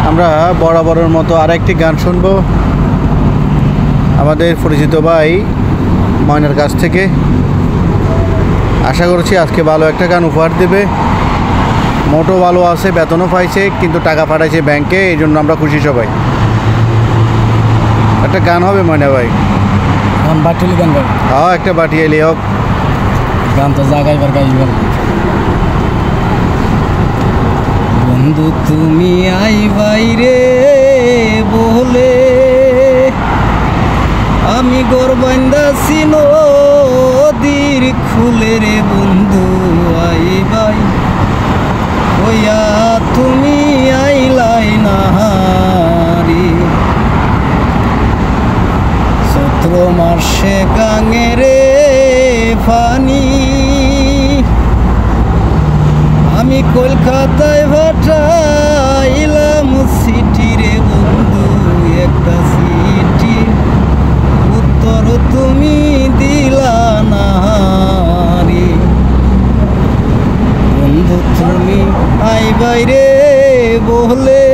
আমরা বরাবরের মতো আরেকটি গান শুনবো আমাদের পরিচিত ভাই ময়নার কাছ থেকে। আশা করছি আজকে ভালো একটা গান উপহার দেবে। মোটো ভালো আছে, বেতনও পাইছে, কিন্তু টাকা পাঠাইছে ব্যাংকে, এই জন্য আমরা খুশি সবাই। একটা গান হবে ময়না ভাই, বাটিলি গান গাই। হ্যাঁ একটা বাটি এলি হোক, গান তো জাগাইবার গাইবার। বন্ধু তুমি আইবাই রে বলে আমি গরবান্দাছি নদীর খুলে রে বন্ধু আইবাই ওয়া তুমি আইলাই না রে। চৈত্র মাসে গাঙে রে পানি আমি কলকাতায় ভাটাইলাম সিটি রে বন্ধু একটা সিটি, উত্তর তুমি দিলা না রে। বন্ধু তুমি আইবাই রে বলে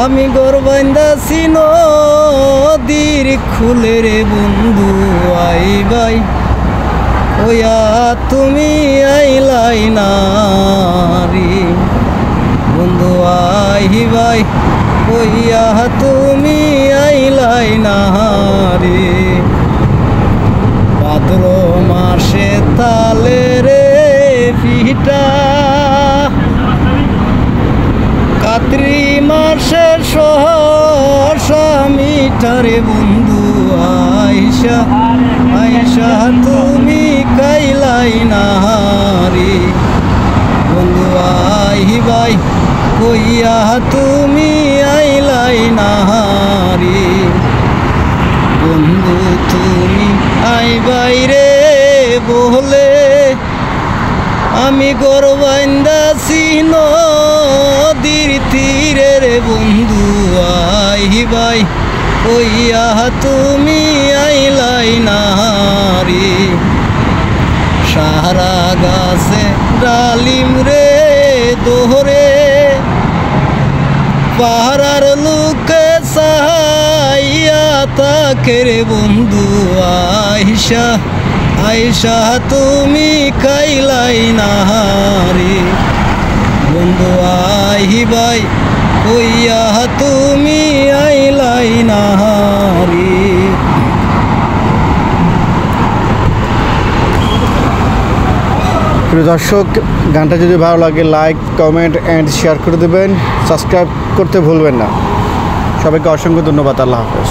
আমি গরবান্দাছি নদীর খুলে রে বন্ধু আইবাই ওয়া তুমি আইলাই না রে। বন্ধু আইবাই ওয়া তুমি আইলাই না রে। ভাদ্র মাসে তালে রে পিঠা, কার্তিক মাসে সহসা মিঠা রে বন্ধু আইসা আইসা তুমি কাইলাই না রে। বন্ধু আইবাই কইয়া তুমি আইলাই না রে। বন্ধু তুমি আইবাই রে বলে আমি গরবান্দাছি নদীর তীরে রে বন্ধু আইবাই ওয়া তুমি আইলাই না রে। সারা গাছে ডালিম রে দোহরে পাহাড়ার লোকে সাহাইয়া তাকে রে বন্ধু আইসা আইসা তুমি খাইলাই না রে। বন্ধু আইবাই ওয়া তুমি আইলাই না রে। প্রিয় দর্শক, গানটা যদি ভালো লাগে লাইক, কমেন্ট অ্যান্ড শেয়ার করে দেবেন। সাবস্ক্রাইব করতে ভুলবেন না। সবাইকে অসংখ্য ধন্যবাদ। আল্লাহ হাফেজ।